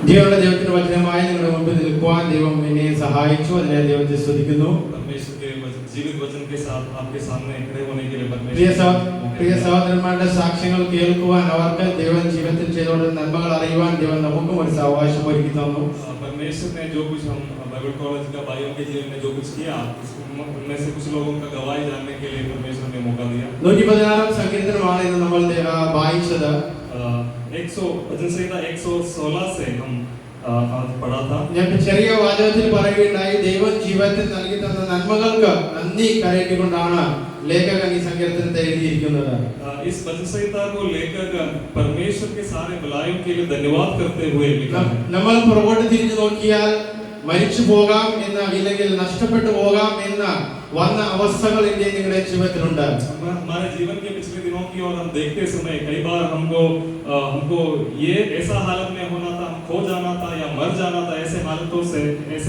ജീവനുള്ള ദൈവത്തിന്റെ വചനമായി നിങ്ങളുടെ മുമ്പിൽ നിൽക്കുവാൻ ദൈവം എന്നെ സഹായിച്ചു. അതിനെ ദൈവത്തെ സ്തുതിക്കുന്നു. പ്രിയ സഹോദരന്മാരുടെ സാക്ഷ്യങ്ങൾ കേൾക്കുവാൻ, അവർക്ക് ദൈവം ജീവിതത്തിൽ ചെയ്തുകൊണ്ടിരുന്ന നന്മകൾ അറിയുവാൻ ദൈവം നമുക്കും ഒരു അവകാശം ഒരുക്കി തന്നു. परमेश्वर ने जो कुछ हम बाइबल कॉलेज का भाइयों के जीवन में जो कुछ किया, उनमें से कुछ लोगों का गवाही जानने के लिए परमेश्वर ने मौका दिया. 116 സങ്കീർത്തനമാണ് ഇന്ന് നമ്മൾ വായിച്ചത്. 116 से हम पढ़ा था. ഞാൻ ചെറിയ വാചകത്തിൽ പറയുകയുണ്ടായി, ദൈവം ജീവിതത്തിൽ നൽകി തന്ന നന്മകൾക്ക് നന്ദി കരയറ്റിക്കൊണ്ടാണ് ലേഖകൻ ഈ സങ്കീർത്തനത്തെ എഴുതിയിരിക്കുന്നത്. इस वचन संहिता को लेकर परमेश्वर के सारे भलाइयों के लिए धन्यवाद करते हुए लिखा है. നമ്മൾ പുറകോട്ട് തിരിഞ്ഞു നോക്കിയാൽ മരിച്ചു പോകാം എന്ന, ഇല്ലെങ്കിൽ നഷ്ടപ്പെട്ടു പോകാം എന്ന വന്ന അവസ്ഥകൾ എന്റെ നിങ്ങളുടെ ജീവിതത്തിലുണ്ട്. हमारे जीवन के पिछले दिनों की और हम देखते समय कई बार हमको ये ऐसा हालत में होना था, हम खो जाना था या मर जाना था. ऐसे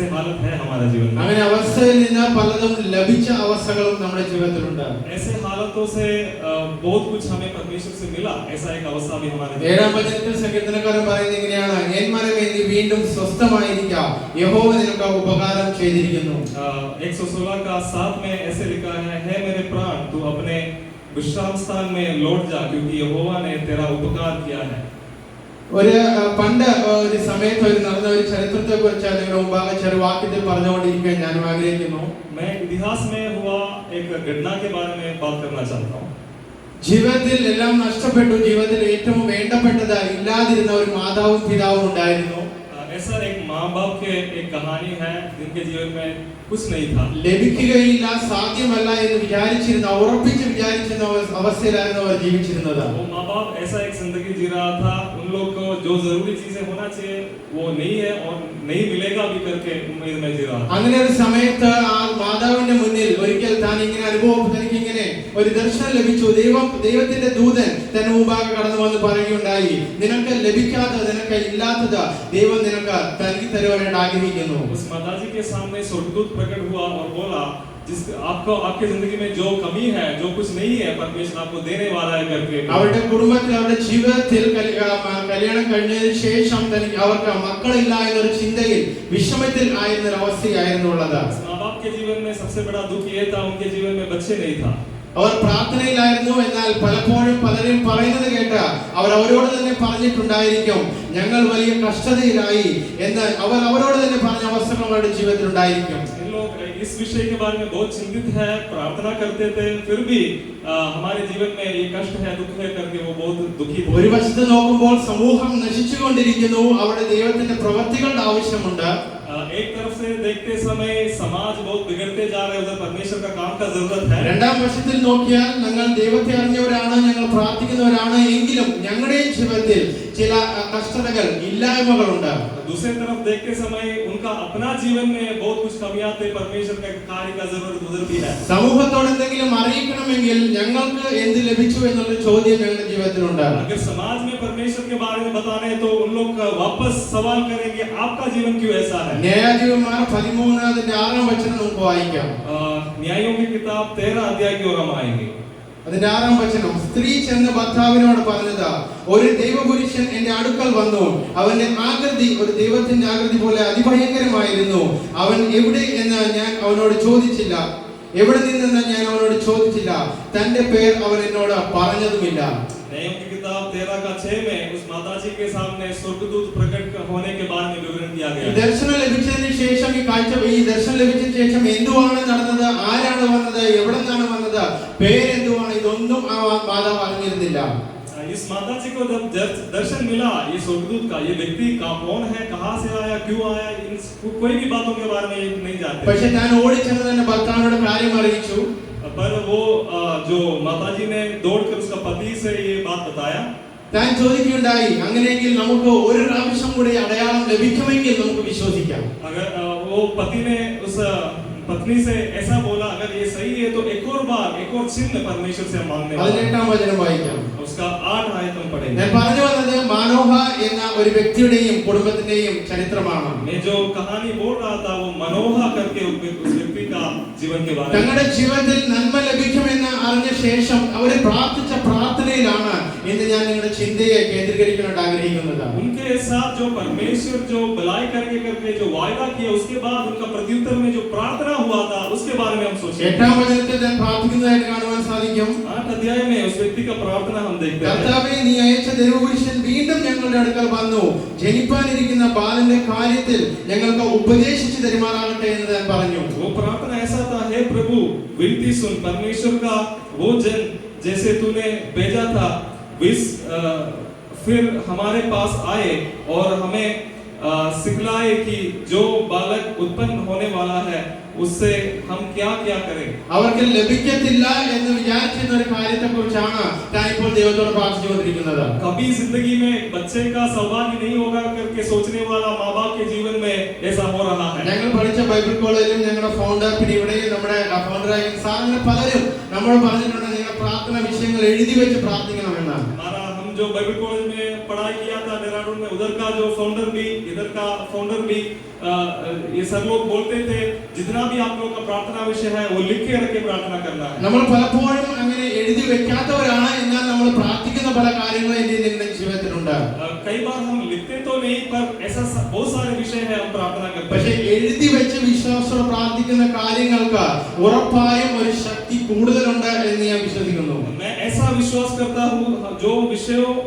हालत है हमारे जीवन में. അങ്ങനെ അവസ്ഥയിൽ നിന്ന് പലതും ലഭിച്ച അവസ്ഥകളും നമ്മുടെ ജീവിതത്തിലുണ്ട്. ऐसे हालतों से बहुत कुछ हमें परमेश्वर से मिला. ऐसा एक अवस्था भी हमारे जीवन में. 7-ാം വചനത്തിൽ സങ്കീർത്തനക്കാരൻ പറയുന്നത് ഇങ്ങനെയാണ്, എൻ മനമേ നീ വീണ്ടും സ്വസ്ഥമായിരിക്കുക, യഹോവ നിനക്ക് ഉപകാരം ചെയ്തിരിക്കുന്നു. 116 का 7 में ऐसे लिखा है मेरे प्राण तू अपने विश्राम स्थान में लौट जा, क्योंकि यहोवा ने तेरा उपकार किया है. പണ്ട് ഒരു സമയത്ത് നടന്ന ഒരു ചരിത്രത്തെ കുറിച്ച് നിങ്ങളുടെ മുമ്പാകെ ചെറു വാക്യത്തിൽ പറഞ്ഞുകൊണ്ടിരിക്കാൻ ഞാൻ ആഗ്രഹിക്കുന്നു. मैं इतिहास में हुआ एक घटना के बारे में बात करना चाहता हूँ. ജീവിതത്തിൽ എല്ലാം നഷ്ടപ്പെട്ടു, ജീവിതത്തിൽ ഏറ്റവും വേണ്ടപ്പെട്ടത് ഇല്ലാതിരുന്ന ഒരു മാതാവും പിതാവും ഉണ്ടായിരുന്നു. ऐसा एक माँ बाप के एक कहानी है जिनके जीवन में कुछ नहीं था. ലഭിക്കുകയില്ല, സാധ്യമല്ല എന്ന് വിചാരിച്ചിരുന്ന, ഉറപ്പിച്ച് വിചാരിച്ചിരുന്ന അവസ്ഥയിലായിരുന്നു അവർ ജീവിച്ചിരുന്നത്. वो माँ बाप ऐसा एक जिंदगी जी रहा था, उन लोग को जो जरूरी चीजें होना चाहिए वो नहीं है और नहीं मिलेगा भी करके उम्मीद में जी रहा था. അങ്ങനെ ഒരു സമയത്ത് ആ മാതാവിന്റെ മുന്നിൽ ഒരിക്കൽ താൻ ഇങ്ങനെ തനിക്ക് ഇങ്ങനെ ഒരു ദർശനം ലഭിച്ചു. ദൈവത്തിന്റെ ദൂതൻ തന്റെ മുമ്പാകെ കടന്നു വന്ന് പറയുകയുണ്ടായി, നിനക്ക് ലഭിക്കാത്തത്, നിനക്ക് ഇല്ലാത്തത് ദൈവം നിനക്ക് നൽകി തരുവാനായിട്ട് ആഗ്രഹിക്കുന്നു. उस माताजी के सामने स्वर्गदूत प्रकट हुआ और बोला, आपके जिंदगी में जो कमी है, जो कुछ नहीं है, परमेश्वर आपको देने वाला है करके. അവരുടെ കുടുംബത്തിൽ, അവരുടെ ജീവിതത്തിൽ കല്യാണം കഴിഞ്ഞതിന് ശേഷം അവർക്ക് മക്കളില്ല എന്നൊരു ചിന്തയിൽ വിഷമത്തിൽ ആയിരുന്ന ഒരു അവസ്ഥയായിരുന്നു ഉള്ളത്. माँ बाप के जीवन में सबसे बड़ा दुख ये था, उनके जीवन में बच्चे नहीं था. അവർ പ്രാർത്ഥനയിലായിരുന്നു. എന്നാൽ പലപ്പോഴും പലരും പറയുന്നത് കേട്ട് അവർ അവരോട് തന്നെ പറഞ്ഞിട്ടുണ്ടായിരിക്കും, ഞങ്ങൾ വലിയ കഷ്ടതയിലായി എന്ന് അവർ അവരോട് തന്നെ പറഞ്ഞ അവസ്ഥകൾ അവരുടെ ജീവിതത്തിൽ ഉണ്ടായിരിക്കും. इस विषय के बारे में बहुत चिंतित है, प्रार्थना करते थे, फिर भी हमारे जीवन में ये कष्ट है, दुख है करके वो बहुत दुखी थे. ഒരു വശത്ത് നോക്കുമ്പോൾ സമൂഹം നശിച്ചുകൊണ്ടിരിക്കുന്നു, അവിടെ ദൈവത്തിന്റെ പ്രവൃത്തികളുടെ ആവശ്യമുണ്ട്. एक तरफ से देखते समय समाज बहुत बिगड़ते जा रहे हैं, उधर परमेश्वर का काम का जरूरत है. രണ്ടാം വശത്തിൽ നോക്കിയാൽ ഞങ്ങൾ ദൈവത്തെ അറിഞ്ഞവരാണ്, ഞങ്ങൾ പ്രാർത്ഥിക്കുന്നവരാണ്, എങ്കിലും ഞങ്ങളുടെ ജീവിതത്തിൽ ചില കഷ്ടതകൾ, ഇല്ലായ്മകളുണ്ട്. दूसरी तरफ देखते समय उनका अपना जीवन में बहुत कुछ कमियां थे, परमेश्वर के कार्य का जरूरत उधर भी है. സമൂഹത്തോട് എന്തെങ്കിലും അറിയിക്കണമെങ്കിൽ ഞങ്ങൾക്ക് എന്ത് ലഭിച്ചു എന്നുള്ള ചോദ്യം ഞങ്ങളുടെ ജീവിതത്തിലുണ്ട്. अगर समाज में परमेश्वर के बारे में बताने तो उन लोग वापस सवाल करेंगे, आपका जीवन क्यों ऐसा है. ന്യായാധിപന്മാർ 13:6 നമുക്ക് വായിക്കാം. न्यायों की किताब 13 अध्याय की ओर हम आएंगे. അതിന്റെ 6 സ്ത്രീ ചെന്ന് ഭർത്താവിനോട് പറഞ്ഞത്, ഒരു ദൈവപുരുഷൻ എന്റെ അടുക്കൽ വന്നു, അവന്റെ ആകൃതി ഒരു ദൈവത്തിന്റെ ആകൃതി പോലെ അതിഭയങ്കരമായിരുന്നു. അവൻ എവിടെ എന്ന് ഞാൻ അവനോട് ചോദിച്ചില്ല, എവിടെ നിന്നെന്ന് ഞാൻ അവനോട് ചോദിച്ചില്ല, തന്റെ പേർ അവൻ എന്നോട് പറഞ്ഞതുമില്ല. न्यायों की किताब 13 का 6 में उस माताजी के सामने स्वर्गदूत प्रकट होने के बारे में विवरण दिया गया. ദർശനം ലഭിച്ചതിന് ശേഷം ഈ ദർശനം ലഭിച്ചതിന് ശേഷം എന്തുവാണ് നടന്നത്, ആരാണ് വന്നത്, എവിടെ നിന്നാണ് വന്നത്, പേരെന്തുവാണ്, ഇതൊന്നും ആ മാതാവ് അറിഞ്ഞിരുന്നില്ല. इस माताजी को जब दर्शन मिला ये स्वर्गदूत का, ये व्यक्ति कौन है, कहां से आया, क्यों आया, इन कोई भी बातों के बारे में नहीं जानते. പക്ഷേ താൻ ഓടിച്ചെന്ന് തന്നെ ഭർത്താവിനോട് കാര്യം അറിയിച്ചു. पर वो जो माताजी ने दौड़कर उसका पति से ये बात बताया. താൻ ചോദിക്കുകയുണ്ടായി, അങ്ങനെയെങ്കിൽ നമുക്ക് ഒരു പ്രാവശ്യം കൂടി അടയാളം ലഭിക്കുമെങ്കിൽ നമുക്ക് വിശ്വസിക്കാം. अगर वो पति ने उस पत्नी से ऐसा बोला, अगर ये सही है तो एक और बार एक और चिन्ह परमेश्वर से हम मांगने वाले हैं। 18-ാം വചനം വായിക്കാം. उसका 8 आयत हम पढ़ेंगे। ഞാൻ പറഞ്ഞു വന്നത് മാനോഹ എന്ന ഒരു വ്യക്തിയുടെയും കുടുംബത്തിന്റെയും ചരിത്രമാണ്. मैं जो कहानी बोल रहा था वो मनोहा करके उस व्यक्ति का जीवन के बारे में। തങ്ങളുടെ ജീവിതത്തിൽ നന്മ ലഭിക്കുമെന്ന് അറിഞ്ഞ ശേഷം അവർ പ്രാർത്ഥിച്ച പ്രാർത്ഥനയിലാണ് ഇന്ന് ഞാൻ നിങ്ങളുടെ ചിന്തയെ കേന്ദ്രീകരിക്കാൻ ആഗ്രഹിക്കുന്നത്. उनके साथ जो परमेश्वर जो भलाई करके जो वायदा किया, उसके बाद उनका प्रत्युत्तर में जो प्रार्थना हुआ था उसके बारे में हम सोचें। 8-ാം വചനത്തിൽ ഞാൻ പ്രാർത്ഥിക്കുന്നതായിട്ട് കാണുവാൻ സാധിക്കും. 8 अध्याय में उस व्यक्ति का प्रार्थना हम देखते हैं। കർത്താവേ, നീ അയച്ച ദൈവപുരുഷൻ വീണ്ടും ഞങ്ങളുടെ അടുക്കൽ വന്നു, ജനിപ്പാനിരിക്കുന്ന ബാലന്റെ കാര്യത്തിൽ ഞങ്ങൾക്ക് ഉപദേശിച്ചു തരുമാറാകട്ടെ എന്ന് ഞാൻ പറഞ്ഞു. वो प्रार्थना ऐसा था, हे प्रभु विनती सुन, परमेश्वर का वो जन जैसे तूने भेजा था फिर हमारे पास आए और हमें सिखलाए कि जो बालक उत्पन्न होने वाला है उससे हम क्या क्या करें। അവർക്ക് ലഭിക്കത്തില്ല എന്ന് വിചാരിച്ചിരുന്ന ഒരു കാര്യത്തെക്കുറിച്ചാണ് ഞാൻ ഇപ്പോൾ ദൈവത്തോട് പ്രാർത്ഥിച്ചുകൊണ്ടിരിക്കുന്നത്. कभी जिंदगी में बच्चे का सौभाग्य नहीं होगा करके सोचने वाला माँ बाप के जीवन में ऐसा हो रहा है। ഞങ്ങൾ പഠിച്ച ബൈബിൾ കോളേജിലും ഞങ്ങളുടെ ഫൗണ്ടർ, പിന്നെ ഇവിടെയും നമ്മുടെ ഫൗണ്ടറായ സാറിന് പലരും നമ്മൾ പറഞ്ഞിട്ടുണ്ട് നിങ്ങളുടെ പ്രാർത്ഥന വിഷയങ്ങൾ എഴുതി വെച്ച് പ്രാർത്ഥിക്കണമെന്നാണ്. हम जो बाइबल कॉलेज में पढ़ाई किया था देहरादून में, उधर का जो फाउंडर भी इधर का फाउंडर भी ये सब लोग बोलते थे जितना भी आप लोग का प्रार्थना विषय है वो लिख के रख के प्रार्थना करना है। നമ്മൾ പലപ്പോഴും അങ്ങനെ എഴുതി വെക്കാത്തവരാണ്, എന്നാൽ നമ്മൾ പ്രാർത്ഥിക്കുന്ന പല കാര്യങ്ങളും എൻ്റെ ജീവിതത്തിലുണ്ട്. कई बार हम लिखते तो नहीं, पर ऐसा बहुत सारे विषय है हम प्रार्थना करते हैं। പക്ഷേ एഴുതി വെച്ച് വിശ്വാസത്തോടെ പ്രാർത്ഥിക്കുന്ന കാര്യങ്ങൾക്ക് ഉറപ്പായും ഒരു ശക്തി കൂടുതലുണ്ട് എന്ന് ഞാൻ വിശ്വസിക്കുന്നു. मैं ऐसा विश्वास करता हूँ जो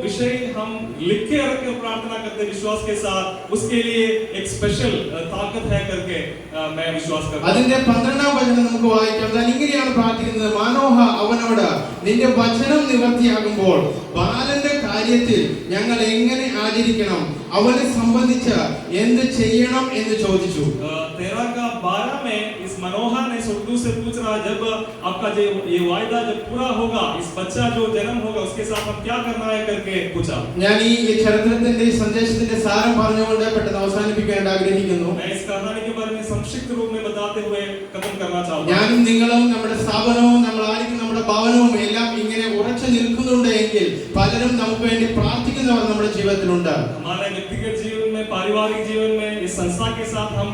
विषय हम लिख के रख के प्रार्थना करते विश्वास के साथ, उसके लिए एक स्पेशल ताकत है करके मैं विश्वास करता हूँ। അതിന്റെ 12-ാം വചനം നമുക്ക് വായിക്കാം. താൻ ഇങ്ങനെയാണ് പ്രാർത്ഥിക്കുന്നത്, മാനോഹ അവനോട് നിന്റെ വചനം നിവർത്തിയാകുമ്പോൾ ബാലന്റെ കാര്യത്തിൽ ഞങ്ങൾ എങ്ങനെ ആചരിക്കണം, അവനെ സംബന്ധിച്ച് എന്ത് ചെയ്യണം എന്ന് ചോദിച്ചു. 13-12 में इस मनोहर ने सुरदूत से पूछ रहा, जब आपका ये वायदा जब पूरा होगा, इस बच्चा जो जन्म होगा उसके साथ हम क्या करना है करके पूछा। ഞാൻ ഈ ചരിത്രത്തിന്റെ സന്ദേശത്തിന്റെ സാരം പറഞ്ഞുകൊണ്ട് പെട്ടെന്ന് അവസാനിപ്പിക്കാൻ ആഗ്രഹിക്കുന്നു. मैं इस कहानी के बारे में संक्षिप्त रूप में बताते हुए खत्म करना चाहूंगा। ഞാനും നിങ്ങളും നമ്മുടെ സ്ഥാപനവും നമ്മളായിരിക്കും നമ്മുടെ ഭവനവും എല്ലാം ഇങ്ങനെ ഉറച്ചു നിൽക്കുന്നുണ്ട് എങ്കിൽ പലരും നമുക്ക് വേണ്ടി പ്രാർത്ഥിക്കുന്നവർ നമ്മുടെ ജീവിതത്തിലുണ്ട്. हमारे व्यक्तिगत जीवन में, पारिवारिक जीवन में इस संस्था के साथ हम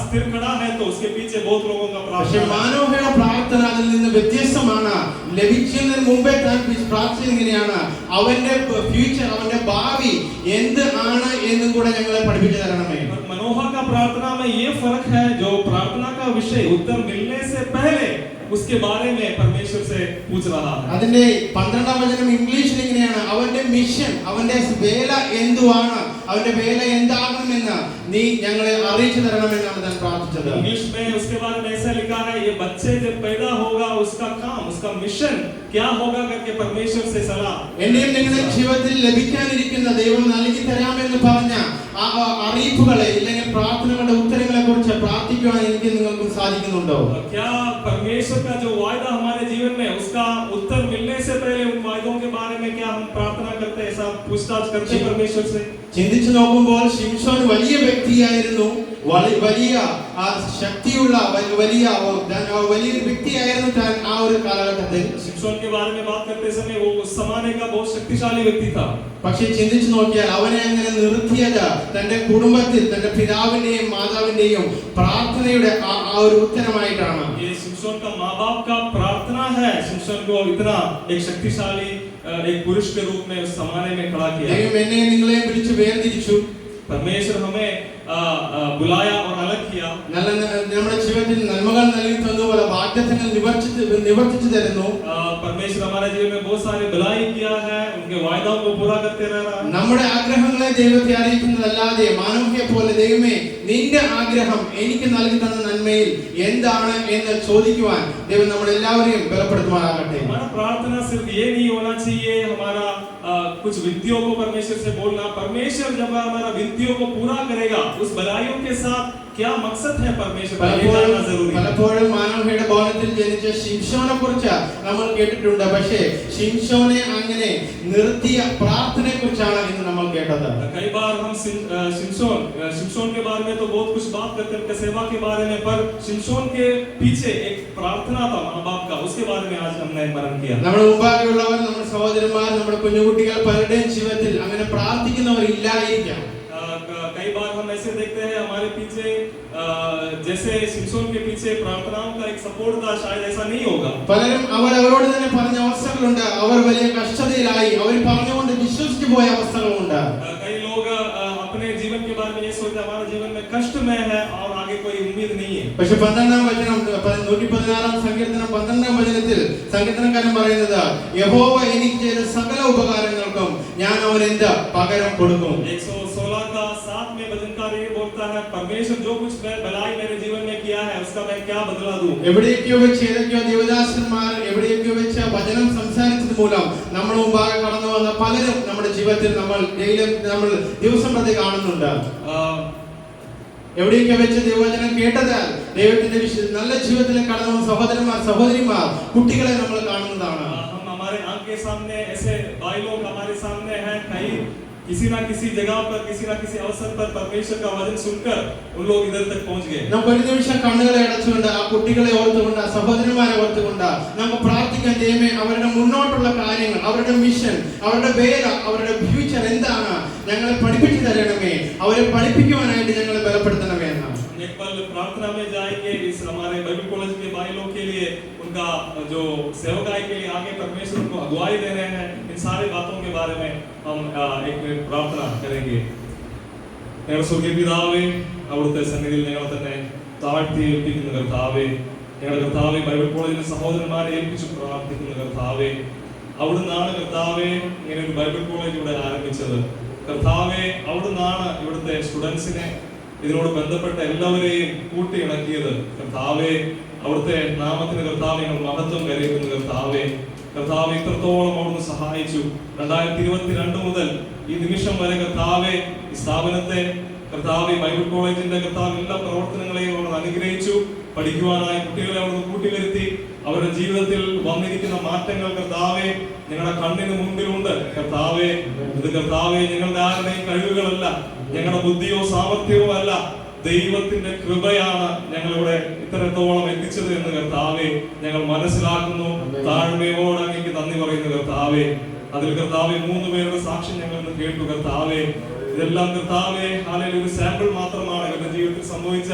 स्थिर खड़ा है तो उसके पीछे बहुत लोगों का പക്ഷേ प्रार्थना। മാനോഹയുടെ പ്രാർത്ഥന അതിൽ നിന്ന് വ്യത്യസ്തമാണ്. ലഭിക്കുന്നതിന് മുമ്പേ താൻ പ്രാർത്ഥിച്ചത് ഇങ്ങനെയാണ്, അവന്റെ ഫ്യൂച്ചർ, അവന്റെ ഭാവി എന്ത് ആണ് എന്നും കൂടെ ഞങ്ങളെ പഠിപ്പിച്ചു തരണമേ. मनोहर का प्रार्थना में ये फर्क है, जो प्रार्थना का विषय उत्तर मिलने से पहले उसके बारे में परमेश्वर से पूछ रहा है। അതിന്റെ 12-ാം വചനം ഇംഗ്ലീഷിൽ ഇങ്ങനെയാണ്, അവന്റെ മിഷൻ, അവന്റെ വേല എന്തുവാണ്, അവന്റെ വേല എന്താകണമെന്ന് നീ ഞങ്ങളെ അറിയിച്ചു തരണമെന്നാണ് താൻ പ്രാർത്ഥിച്ചത്. इंग्लिश में उसके बारे में ऐसा लिखा है, ये बच्चे जब पैदा होगा उसका काम, उसका मिशन क्या होगा करके परमेश्वर से सलाह। എന്റെയും നിങ്ങളുടെ ജീവിതത്തിൽ ലഭിക്കാനിരിക്കുന്ന ദൈവം നൽകി തരാമെന്ന് പറഞ്ഞ ആ അറിയിപ്പുകളെ ഇല്ലെങ്കിൽ പ്രാർത്ഥനകളുടെ ഉത്തരങ്ങളെ കുറിച്ച് പ്രാർത്ഥിക്കുവാൻ എനിക്ക് നിങ്ങൾക്കും സാധിക്കുന്നുണ്ടോ? क्या परमेश्वर का जो वायदा हमारे जीवन में उसका उत्तर मिलने से पहले उन वायदों के बारे में क्या हम प्रार्थना करते हैं, ऐसा पूछताछ करते हैं परमेश्वर से? ചിന്തിച്ചു നോക്കുമ്പോൾ ശിംശോൻ വലിയ വ്യക്തിയായിരുന്നു, വലിയ ശക്തിയുള്ള വലിയ വ്യക്തിയായിരുന്നു താൻ ആ ഒരു കാലഘട്ടത്തിൽ. शिमशोन के बारे में बात करते समय वो उस जमाने का बहुत शक्तिशाली व्यक्ति था। പക്ഷേ ചിന്തിച്ചു നോക്കിയാൽ അവനെ അങ്ങനെ നിർത്തിയത് തന്റെ കുടുംബത്തിൽ തന്റെ പിതാവിന്റെയും മാതാവിന്റെയും പ്രാർത്ഥനയുടെ ആ ഒരു ഉത്തരമായിട്ടാണ്. ये शिमशोन का माँ बाप का प्रार्थना है शिमशोन को इतना एक शक्तिशाली एक पुरुष के रूप में उस जमाने में खड़ा किया। ദൈവം എന്നെ നിങ്ങളെ വിളിച്ചു വേർതിരിച്ചു. परमेश्वर हमें बुलाया और अलग किया। നമ്മുടെ ജീവിതത്തിൽ നന്മകൾ നൽകി തന്നതുപോലെ വാഗ്ദത്തങ്ങൾ നിവർത്തിച്ചു തരുന്നു. परमेश्वर हमारे जीवन में बहुत सारे भलाई किया है, उनके वायदों को पूरा करते रह रहा है। നമ്മുടെ ആഗ്രഹങ്ങളെ ദൈവത്തെ അറിയിക്കുന്നതല്ലാതെ മാനവയെ പോലെ ദൈവമേ നിന്റെ ആഗ്രഹം എനിക്ക് നൽകി തന്ന നന്മയിൽ എന്താണ് എന്ന് ചോദിക്കുവാൻ ദൈവം നമ്മളെല്ലാവരെയും ബലപ്പെടുത്തുമാറാകട്ടെ. हमारा प्रार्थना सिर्फ ये नहीं होना चाहिए हमारा कुछ विनतियों को परमेश्वर से बोलना। परमेश्वर जब हमारा विनतियों को पूरा करेगा उस भलाइयों के साथ क्या मकसद है परमेश्वर का, ये जानना जरूरी है। പലപ്പോഴും മാനവഹയുടെ ഭവനത്തിൽ ജനിച്ച ശിംശോനെ കുറിച്ച് നമ്മൾ കേട്ടിട്ടുണ്ട്. പക്ഷേ ശിംശോനെ അങ്ങനെ നിർത്തിയ പ്രാർത്ഥനയെ കുറിച്ചാണ് ഇന്ന് നമ്മൾ കേട്ടത്. कई बार हम शिमशोन के बारे में तो बहुत कुछ बात करते हैं, सेवा के बारे में, पर शिमशोन के पीछे एक प्रार्थना था माँ बाप का, उसके बारे में आज हमने स्मरण किया. നമ്മുടെ മുമ്പാകെയുള്ളവർ, നമ്മുടെ സഹോദരന്മാർ, നമ്മുടെ കുഞ്ഞുകുട്ടികൾ പലരുടെയും ജീവിതത്തിൽ അങ്ങനെ പ്രാർത്ഥിക്കുന്നവരില്ലായിരിക്കാം. कई बार हम ऐसे देखते हैं हमारे पीछे जैसे शिमशोन के पीछे प्रार्थनाओं का एक सपोर्ट था, शायद ऐसा नहीं होगा. പലരും അവരോട് തന്നെ പറഞ്ഞ അവസ്ഥകളുണ്ട്. അവർ വലിയ കഷ്ടതയിലായി അവർ പറഞ്ഞുകൊണ്ട് വിശ്വസിച്ചു പോയ അവസ്ഥകളുണ്ട്. कई लोग अपने जीवन के बारे में ये सोचते हैं हमारा जीवन में कष्टमय है और आगे कोई उम्मीद नहीं है. പക്ഷെ 12-ാം വചനം 116-ാം സങ്കീർത്തനം 12-ാം വചനത്തിൽ സങ്കീർത്തനക്കാരൻ പറയുന്നത്, യഹോവ എനിക്ക് ചെയ്ത സകല ഉപകാരങ്ങൾക്കും ഞാൻ അവന് എന്ത് പകരം കൊടുക്കും. 116 का 7 में भजनकार ये बोलता है, परमेश्वर जो कुछ भलाई मेरे जीवन में किया है उसका मैं क्या बदला दूं. എവിടെയൊക്കെയോ വെച്ച് ഏതൊക്കെയോ ദേവദാസന്മാർ എവിടെയൊക്കെയോ വെച്ച് വചനം സംസാരിച്ചത് മൂലം നമ്മുടെ മുമ്പാകെ കടന്നു വന്ന പലരും നമ്മുടെ ജീവിതത്തിൽ നമ്മൾ ദിവസം പ്രതി കാണുന്നുണ്ട്. എവിടെയൊക്കെ വെച്ച് ദൈവവചനം കേട്ടതാൽ ദൈവത്തിന്റെ നല്ല ജീവിതത്തിലേക്ക് കടന്നു വന്ന സഹോദരന്മാർ, സഹോദരിമാർ, കുട്ടികളെ നമ്മൾ കാണുന്നതാണ്. हम हमारे आंख के सामने ऐसे भाई लोग हमारे सामने हैं, कहीं किसी ना किसी जगह पर किसी ना किसी अवसर पर परमेश्वर का वचन सुनकर उन लोग इधर तक पहुंच गए. നമുക്ക് ഒരു നിമിഷം കണ്ണുകളെ അടച്ചുകൊണ്ട് ആ കുട്ടികളെ ഓർത്തുകൊണ്ട് ആ സഹോദരന്മാരെ ഓർത്തുകൊണ്ട് നമുക്ക് പ്രാർത്ഥിക്കാൻ. ദൈവമേ, അവരുടെ മുന്നോട്ടുള്ള കാര്യങ്ങൾ, അവരുടെ മിഷൻ, അവരുടെ വേല, അവരുടെ ഫ്യൂച്ചർ എന്താണ് ഞങ്ങളെ പഠിപ്പിച്ചു തരണമേ, അവരെ പഠിപ്പിക്കുവാനായിട്ട് ഞങ്ങളെ ബലപ്പെടുത്തണമേ എന്നാണ്. एक पल प्रार्थना में जाएंगे इस हमारे बाइबल कॉलेज के भाई लोग के लिए, उनका जो सेवकाई के लिए आगे परमेश्वर को अगुवाई दे रहे हैं, इन सारी बातों के बारे में हम एक मिनट प्रार्थना करेंगे. ഞങ്ങളുടെ സ്വർഗ്ഗീയ പിതാവേ, അവിടുത്തെ സന്നിധിയിൽ ഞങ്ങൾ തന്നെ താഴ്ത്തി ഏൽപ്പിക്കുന്ന കർത്താവേ, ഞങ്ങളുടെ കർത്താവേ, ബൈബിൾ കോളേജിലെ സഹോദരന്മാരെ ഏൽപ്പിച്ചു പ്രാർത്ഥിക്കുന്ന കർത്താവേ, അവിടുന്നാണ് കർത്താവേ ഇങ്ങനെ ഒരു ബൈബിൾ കോളേജ് ഇവിടെ ആരംഭിച്ചത്. കർത്താവേ, അവിടുന്നാണ് ഇവിടുത്തെ സ്റ്റുഡൻസിനെ ഇതിനോട് ബന്ധപ്പെട്ട എല്ലാവരെയും കൂട്ടിയിണക്കിയത്. കർത്താവേ, അവിടുത്തെ നാമത്തിന് കർത്താവേ ഞങ്ങൾ മഹത്വം കരയുന്നു. കർത്താവേ, ഇത്രത്തോളം അവിടുന്ന് സഹായിച്ചു. 2022 മുതൽ ഈ നിമിഷം വരെ കർത്താവേ ഈ സ്ഥാപനത്തെ കർത്താവേ ബൈബിൾ കോളേജിന്റെ കർത്താവ് എല്ലാ പ്രവർത്തനങ്ങളെയും അവിടുന്ന് അനുഗ്രഹിച്ചു. പഠിക്കുവാനായി കുട്ടികളെ അവിടുന്ന് കൂട്ടിവരുത്തി. അവരുടെ ജീവിതത്തിൽ വന്നിരിക്കുന്ന മാറ്റങ്ങൾ കർത്താവേ ഞങ്ങളുടെ കണ്ണിന് മുമ്പിലുണ്ട്. കർത്താവേ, ഇത് കർത്താവേ ഞങ്ങളുടെ ആരുടെയും കഴിവുകളല്ല, ഞങ്ങളുടെ ബുദ്ധിയോ സാമർഥ്യമോ അല്ല, ദൈവത്തിന്റെ കൃപയാണ് ഞങ്ങളിവിടെ ഇത്രത്തോളം എത്തിച്ചത് എന്ന് കർത്താവേ ഞങ്ങൾ മനസ്സിലാക്കുന്നു. താഴ്മയോടെ അങ്ങേക്ക് നന്ദി പറയുന്നു കർത്താവേ. അതിൽ കർത്താവേ 3 പേരുടെ സാക്ഷ്യം ഞങ്ങൾ ഇന്ന് കേട്ടു. കർത്താവേ, ഇതെല്ലാം കർത്താവേ ഹല്ലേലൂയ ഒരു സാമ്പിൾ മാത്രമാണ്. ഇവരുടെ ജീവിതത്തിൽ സംഭവിച്ച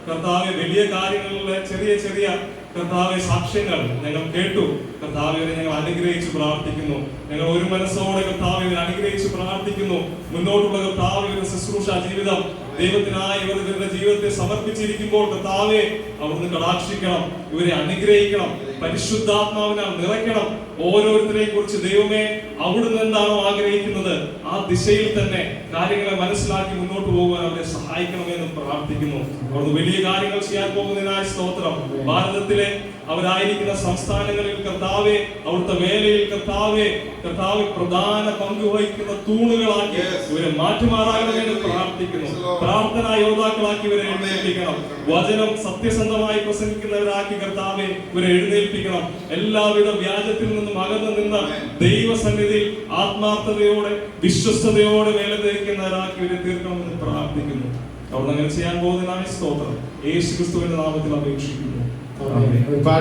കർത്താവേ വലിയ കാര്യങ്ങളിലെ ചെറിയ ചെറിയ കർത്താവേ സാക്ഷ്യങ്ങൾ ഞങ്ങൾ കേട്ടു. കർത്താവേ, ഞങ്ങൾ അനുഗ്രഹിച്ച് പ്രാർത്ഥിക്കുന്നു. ഞങ്ങൾ ഒരു മനസ്സോടെ കർത്താവേ അനുഗ്രഹിച്ച് പ്രാർത്ഥിക്കുന്നു. മുന്നോട്ടുള്ള കർത്താവേ ഒരു ശുശ്രൂഷ ജീവിതം ദൈവത്തിനായി ഇവരുടെ ജീവിതത്തെ സമർപ്പിച്ചിരിക്കുമ്പോൾ കർത്താവേ അവിടുന്ന് കടാക്ഷിക്കണം, ഇവരെ അനുഗ്രഹിക്കണം, പരിശുദ്ധാത്മാവിനാൽ നിറയ്ക്കണം. ഓരോരുത്തരെയും കുറിച്ച് ദൈവമേ അവിടുന്ന് എന്താണോ ആഗ്രഹിക്കുന്നത് ആ ദിശയിൽ തന്നെ കാര്യങ്ങളെ മനസ്സിലാക്കി മുന്നോട്ട് പോകുവാൻ അവരെ സഹായിക്കണമെന്ന് പ്രാർത്ഥിക്കുന്നു. അവിടുന്ന് വലിയ കാര്യങ്ങൾ ചെയ്യാൻ പോകുന്നതിനായി സ്തോത്രം. ഭാരതത്തിലെ അവരായിരിക്കുന്ന സംസ്ഥാനങ്ങളിൽ കർത്താവേ അവിടുത്തെ വേലയിൽ കർത്താവേ പ്രധാന പങ്ക് വഹിക്കുന്ന തൂണുകളാക്കി ഇവരെ മാറ്റുമാറാകണമെന്ന് പ്രാർത്ഥിക്കുന്നു. പ്രാർത്ഥനാ യോദ്ധാക്കളാക്കി ഇവരെ എഴുന്നേൽപ്പിക്കണം. വചനം സത്യസന്ധമായി പ്രസംഗിക്കുന്നവരാക്കി കർത്താവെ ഇവരെ എഴുന്നേൽപ്പിക്കണം. എല്ലാവിധ വ്യാജത്തിൽ നിന്നും അകന്നു നിന്ന് ദൈവസന്നിധിയിൽ ആത്മാർത്ഥതയോടെ വിശ്വസ്തയോടെ വേല ധരിക്കുന്നവരാക്കി ഇവരെ തീർക്കണമെന്ന് പ്രാർത്ഥിക്കുന്നു. അവിടെ അങ്ങനെ ചെയ്യാൻ പോകുന്നതിനാണ് സ്തോത്രം. യേശുക്രിസ്തുവിന്റെ നാമത്തിൽ അപേക്ഷിക്കുന്നു.